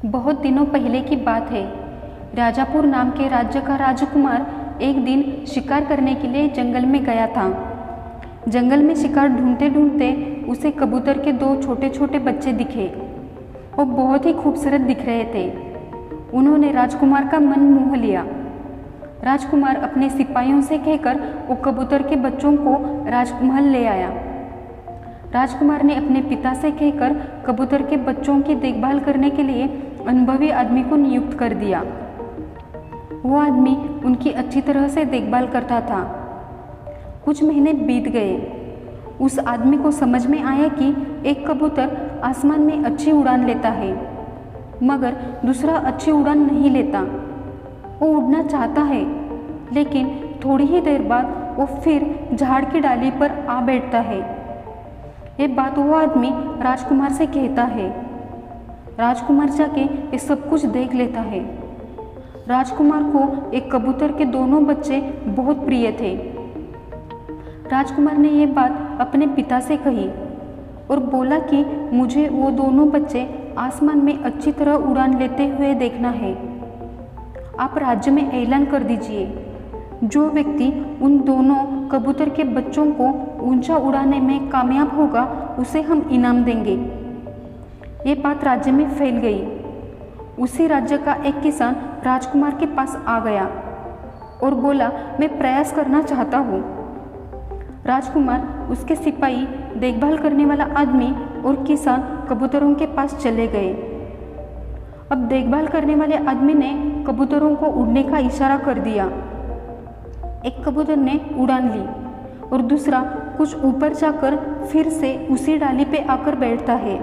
बहुत दिनों पहले की बात है। राजापुर नाम के राज्य का राजकुमार एक दिन शिकार करने के लिए जंगल में गया था। जंगल में शिकार ढूंढते ढूंढते उसे कबूतर के दो छोटे छोटे बच्चे दिखे। वो बहुत ही खूबसूरत दिख रहे थे। उन्होंने राजकुमार का मन मोह लिया। राजकुमार अपने सिपाहियों से कहकर वो कबूतर के बच्चों को राजमहल ले आया। राजकुमार ने अपने पिता से कहकर कबूतर के बच्चों की देखभाल करने के लिए अनुभवी आदमी को नियुक्त कर दिया। वो आदमी उनकी अच्छी तरह से देखभाल करता था। कुछ महीने बीत गए। उस आदमी को समझ में आया कि एक कबूतर आसमान में अच्छी उड़ान लेता है, मगर दूसरा अच्छी उड़ान नहीं लेता। वो उड़ना चाहता है, लेकिन थोड़ी ही देर बाद वो फिर झाड़ की डाली पर आ बैठता है। ये बात वो आदमी राजकुमार से कहता है। राजकुमार जाके ये सब कुछ देख लेता है। राजकुमार को एक कबूतर के दोनों बच्चे बहुत प्रिय थे। राजकुमार ने ये बात अपने पिता से कही और बोला कि मुझे वो दोनों बच्चे आसमान में अच्छी तरह उड़ान लेते हुए देखना है। आप राज्य में ऐलान कर दीजिए, जो व्यक्ति उन दोनों कबूतर के बच्चों को ऊंचा उड़ाने में कामयाब होगा उसे हम इनाम देंगे। ये बात राज्य में फैल गई। उसी राज्य का एक किसान राजकुमार के पास आ गया और बोला, मैं प्रयास करना चाहता हूँ। राजकुमार, उसके सिपाही, देखभाल करने वाला आदमी और किसान कबूतरों के पास चले गए। अब देखभाल करने वाले आदमी ने कबूतरों को उड़ने का इशारा कर दिया। एक कबूतर ने उड़ान ली और दूसरा कुछ ऊपर जाकर फिर से उसी डाली पे आकर बैठता है।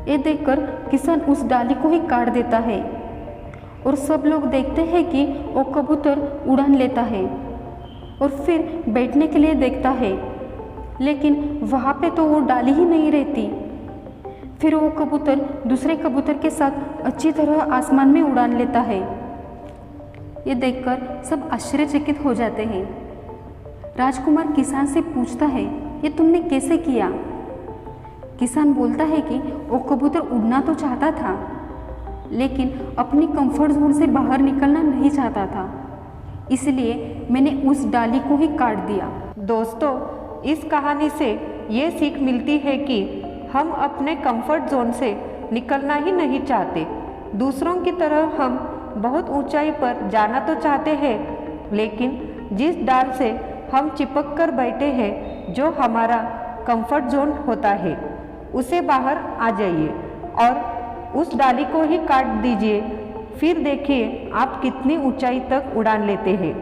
ये देखकर किसान उस डाली को ही काट देता है और सब लोग देखते हैं कि वो कबूतर उड़ान लेता है और फिर बैठने के लिए देखता है, लेकिन वहाँ पे तो वो डाली ही नहीं रहती। फिर वो कबूतर दूसरे कबूतर के साथ अच्छी तरह आसमान में उड़ान लेता है। ये देखकर सब आश्चर्यचकित हो जाते हैं। राजकुमार किसान से पूछता है, ये तुमने कैसे किया? किसान बोलता है कि वो कबूतर उड़ना तो चाहता था, लेकिन अपनी कंफर्ट जोन से बाहर निकलना नहीं चाहता था, इसलिए मैंने उस डाली को ही काट दिया। दोस्तों, इस कहानी से ये सीख मिलती है कि हम अपने कंफर्ट जोन से निकलना ही नहीं चाहते। दूसरों की तरह हम बहुत ऊंचाई पर जाना तो चाहते हैं, लेकिन जिस डाल से हम चिपक कर बैठे हैं, जो हमारा कंफर्ट जोन होता है, उसे बाहर आ जाइए और उस डाली को ही काट दीजिए। फिर देखिए आप कितनी ऊंचाई तक उड़ान लेते हैं।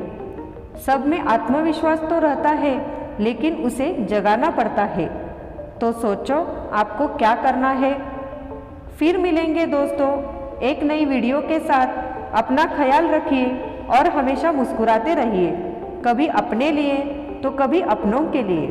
सब में आत्मविश्वास तो रहता है, लेकिन उसे जगाना पड़ता है। तो सोचो आपको क्या करना है। फिर मिलेंगे दोस्तों एक नई वीडियो के साथ। अपना ख्याल रखिए और हमेशा मुस्कुराते रहिए, कभी अपने लिए तो कभी अपनों के लिए।